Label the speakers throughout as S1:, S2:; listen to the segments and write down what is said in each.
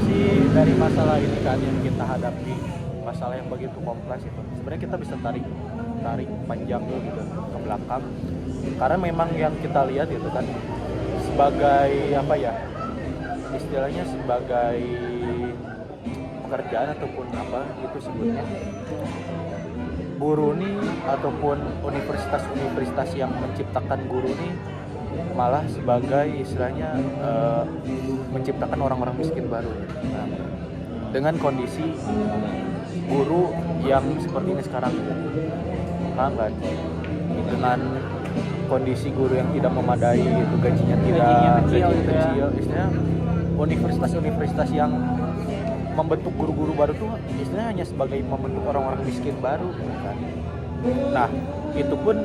S1: sih dari masalah ini kan yang kita hadapi, masalah yang begitu kompleks itu sebenarnya kita bisa tarik panjang gitu ke belakang, karena memang yang kita lihat itu kan sebagai apa ya, istilahnya sebagai pekerjaan ataupun apa itu sebutnya, guru nih ataupun universitas yang menciptakan guru nih malah sebagai istilahnya menciptakan orang-orang miskin baru. Nah, dengan kondisi guru yang seperti ini sekarang, paham kan? Dengan kondisi guru yang tidak memadai, itu gajinya kecil, istilahnya universitas yang membentuk guru-guru baru tuh istilahnya hanya sebagai membentuk orang-orang miskin baru kan. Nah, itu pun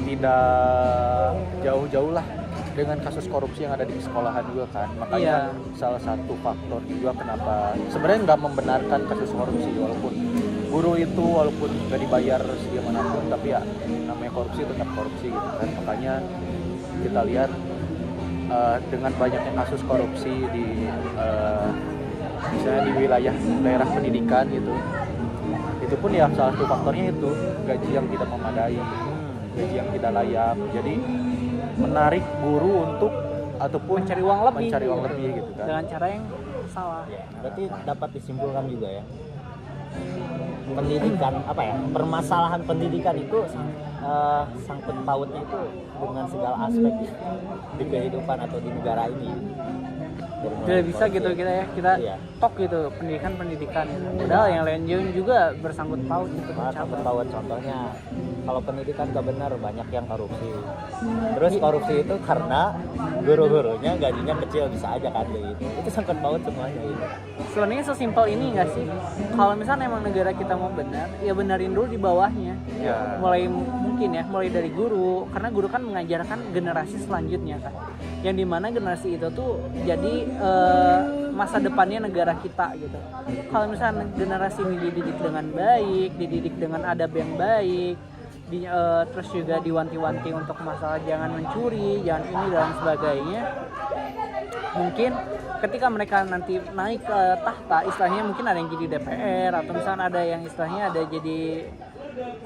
S1: tidak jauh-jauh lah dengan kasus korupsi yang ada di sekolahan juga kan. Makanya salah satu faktor juga kenapa sebenarnya nggak membenarkan kasus korupsi, walaupun guru itu walaupun nggak dibayar segimanapun, tapi ya namanya korupsi tetap korupsi gitu kan. Makanya kita lihat dengan banyaknya kasus korupsi di misalnya di wilayah daerah pendidikan gitu, itu pun ya salah satu faktornya itu gaji yang tidak memadai, gaji yang tidak layak, jadi menarik guru untuk ataupun mencari uang lebih gitu kan,
S2: dengan cara yang salah.
S3: Berarti dapat disimpulkan juga ya, pendidikan permasalahan pendidikan itu sangkut pautnya itu dengan segala aspek di kehidupan atau di negara ini.
S2: Tidak bisa gitu kita tok gitu pendidikan padahal yang lain juga bersangkut paut gitu.
S3: Sangkut paut, contohnya kalau pendidikan gak benar banyak yang korupsi. Terus korupsi itu karena guru-gurunya gajinya kecil, bisa aja kan gitu. Itu sangkut paut semuanya gitu.
S2: Sebenarnya sesimpel ini nggak sih? Kalau misalnya emang negara kita mau benar, ya benerin dulu di bawahnya.
S1: Ya.
S2: Mulai dari guru, karena guru kan mengajarkan generasi selanjutnya kan. Yang dimana generasi itu tuh jadi masa depannya negara kita gitu. Kalau misalnya generasi ini dididik dengan baik, dididik dengan adab yang baik, terus juga diwanti-wanti untuk masalah jangan mencuri, jangan ini dan sebagainya. Mungkin ketika mereka nanti naik ke tahta, istilahnya mungkin ada yang jadi DPR atau misalnya ada yang istilahnya ada jadi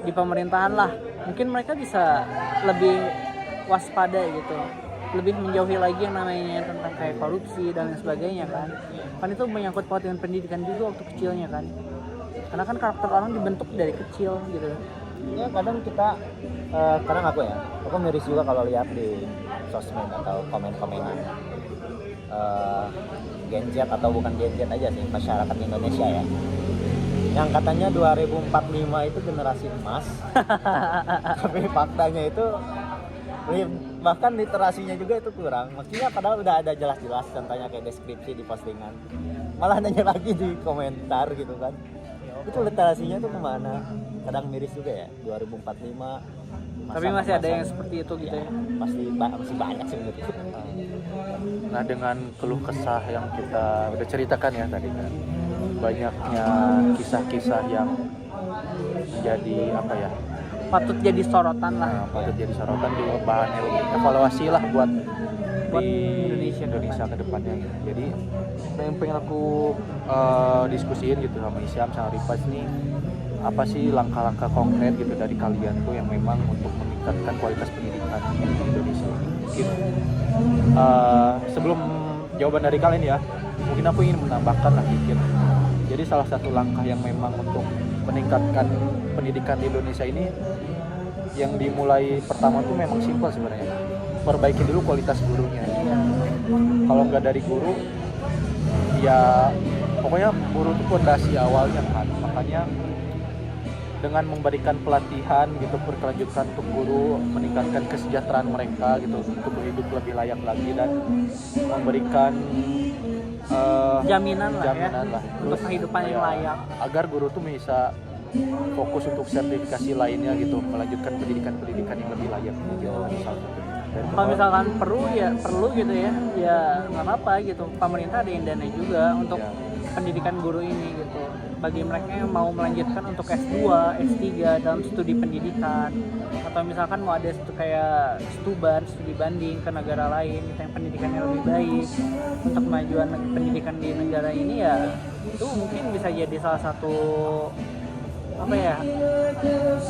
S2: di pemerintahan lah, mungkin mereka bisa lebih waspada gitu, lebih menjauhi lagi yang namanya tentang kayak korupsi dan lain sebagainya kan itu menyangkut paut dengan pendidikan juga waktu kecilnya kan, karena kan karakter orang dibentuk dari kecil gitu
S3: ya. Kadang kita kadang aku miris juga kalau lihat di sosmed atau komen-komenan Gen Z atau bukan Gen Z aja sih, masyarakat Indonesia ya, yang katanya 2045 itu generasi emas tapi faktanya itu bahkan literasinya juga itu kurang. Maksudnya padahal udah ada jelas-jelas contohnya kayak deskripsi di postingan, malah nanya lagi di komentar gitu kan. Itu literasinya tuh kemana? Kadang miris juga ya, 2045
S2: tapi masih ada yang seperti itu gitu ya.
S3: Masih banyak sih menurut.
S1: Nah, dengan keluh kesah yang kita udah ceritakan ya tadi kan, banyaknya kisah-kisah yang menjadi
S2: patut jadi sorotan lah.
S1: Patut jadi sorotan, juga bahan evaluasi lah buat di Indonesia ke depannya. Jadi yang pengen aku diskusiin gitu sama Isyam sama Ripas nih, apa sih langkah-langkah konkret gitu dari kalian tuh yang memang untuk meningkatkan kualitas pendidikan di Indonesia ini. Mungkin sebelum jawaban dari kalian ya, mungkin aku ingin menambahkan lah dikit. Jadi salah satu langkah yang memang untuk meningkatkan pendidikan di Indonesia ini yang dimulai pertama tuh memang simpel sebenarnya, perbaiki dulu kualitas gurunya. Kalau nggak dari guru ya pokoknya guru itu fondasi awalnya kan. Makanya dengan memberikan pelatihan gitu berkelanjutan untuk guru, meningkatkan kesejahteraan mereka gitu untuk hidup lebih layak lagi, dan memberikan
S2: jaminan lah
S1: untuk
S2: kehidupan yang layak,
S1: agar guru tuh bisa fokus untuk sertifikasi lainnya gitu, melanjutkan pendidikan yang lebih layak gitu.
S2: Kalau misalkan perlu gitu ya nggak apa-apa gitu, pemerintah ada yang dana juga untuk pendidikan guru ini gitu. Bagi mereka yang mau melanjutkan untuk S2, S3 dalam studi pendidikan, atau misalkan mau ada kayak studi banding ke negara lain gitu, yang pendidikannya lebih baik untuk kemajuan pendidikan di negara ini, ya itu mungkin bisa jadi salah satu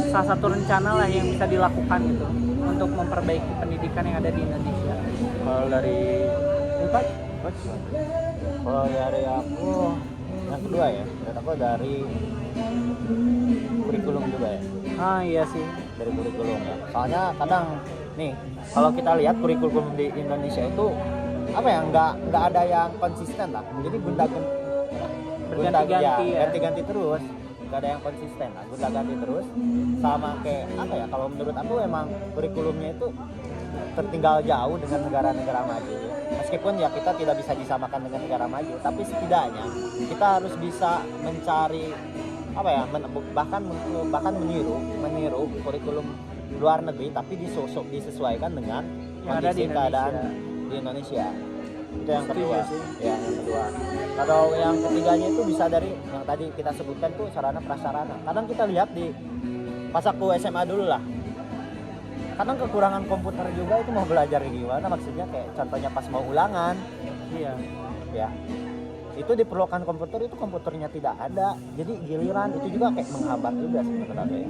S2: salah satu rencana lah yang bisa dilakukan gitu untuk memperbaiki pendidikan yang ada di Indonesia.
S1: Kalau dari Unpad,
S3: Kalau dari aku yang kedua ya, dan aku dari kurikulum juga ya,
S2: Iya sih.
S3: dari kurikulum ya. Soalnya kadang nih kalau kita lihat kurikulum di Indonesia itu nggak ada yang konsisten lah. Jadi
S2: Berganti-ganti ya.
S3: ganti-ganti terus, nggak ada yang konsisten lah, gonta-ganti terus. Sama kayak kalau menurut aku emang kurikulumnya itu tertinggal jauh dengan negara-negara maju. Meskipun ya kita tidak bisa disamakan dengan negara maju, tapi setidaknya kita harus bisa mencari bahkan meniru kurikulum luar negeri, tapi disesuaikan dengan
S2: Yang ada di
S3: kondisi keadaan
S2: Indonesia.
S3: di Indonesia. Itu yang
S2: Setuju
S3: kedua.
S2: sih.
S3: Ya, yang kedua. Kalau yang ketiganya itu bisa dari yang tadi kita sebutkan tuh sarana prasarana. Kadang kita lihat di pas aku SMA dulu lah. Kadang kekurangan komputer juga itu mau belajar gimana, maksudnya kayak contohnya pas mau ulangan.
S2: Iya.
S3: Ya. Itu diperlukan komputer, itu komputernya tidak ada. Jadi giliran itu juga kayak menghambat juga sebenarnya.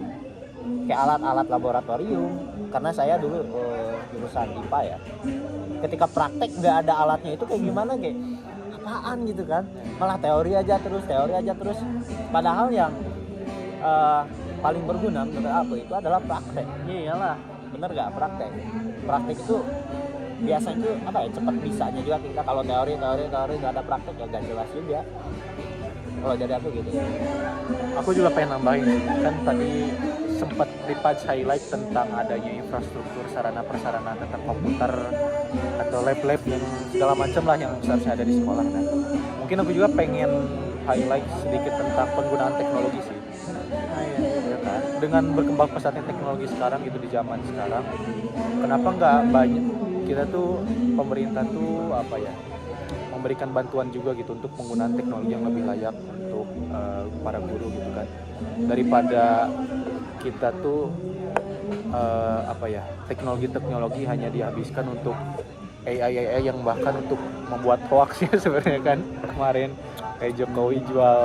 S3: Kayak alat-alat laboratorium, karena saya dulu jurusan IPA ya. Ketika praktek nggak ada alatnya itu kayak gimana, kayak apaan gitu kan, malah teori aja terus. Padahal yang paling berguna menurut aku itu adalah praktek.
S2: Iyalah.
S3: Bener nggak? Praktek itu biasanya itu cepat bisanya juga. Kita kalau teori nggak ada praktek ya gak jelas juga. Kalau dari aku gitu.
S1: aku juga pengen nambahin, kan tadi sempat Ripaj highlight tentang adanya infrastruktur sarana prasarana tentang komputer atau lab-lab yang segala macam lah yang seharusnya ada di sekolah. Nah, mungkin aku juga pengen highlight sedikit tentang penggunaan teknologi sih. Ya kan? Dengan berkembang pesatnya teknologi sekarang gitu di zaman sekarang, kenapa nggak banyak kita tuh pemerintah tuh memberikan bantuan juga gitu untuk penggunaan teknologi yang lebih layak untuk para guru gitu kan, daripada kita tuh teknologi hanya dihabiskan untuk AI yang bahkan untuk membuat hoax ya sebenarnya kan. Kemarin kayak Jokowi jual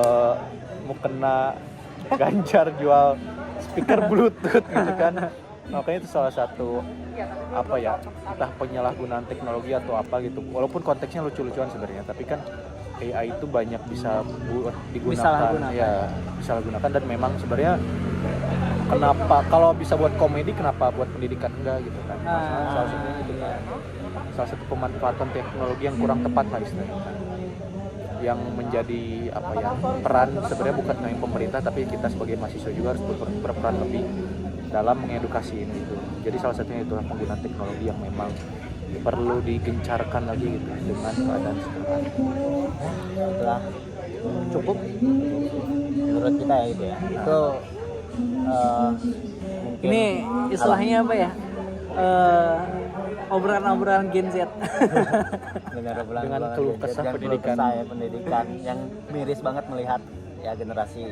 S1: mukena, Ganjar jual speaker Bluetooth gitu kan. Makanya itu salah satu entah penyalahgunaan teknologi atau apa gitu. Walaupun konteksnya lucu-lucuan sebenarnya, tapi kan AI itu banyak bisa digunakan, bisa digunakan, dan memang sebenarnya kenapa kalau bisa buat komedi, kenapa buat pendidikan enggak gitu kan. Salah satunya itu kan. Salah satu pemanfaatan teknologi yang kurang tepat lah istilahnya. Yang menjadi peran sebenarnya bukan hanya pemerintah, tapi kita sebagai mahasiswa juga harus berperan lebih dalam mengedukasi ini gitu. Jadi salah satunya itulah penggunaan teknologi yang memang perlu digencarkan lagi gitu dengan keadaan sekarang.
S3: Itulah cukup menurut kita ya gitu ya. Itu mungkin
S2: Ini istilahnya apa ya? Obrolan Gen Z.
S1: Dengan keluh kesah pendidikan
S3: yang miris banget melihat ya generasi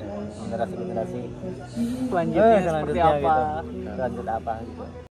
S2: Selanjutnya seperti apa?
S3: gitu. Lanjut apa gitu.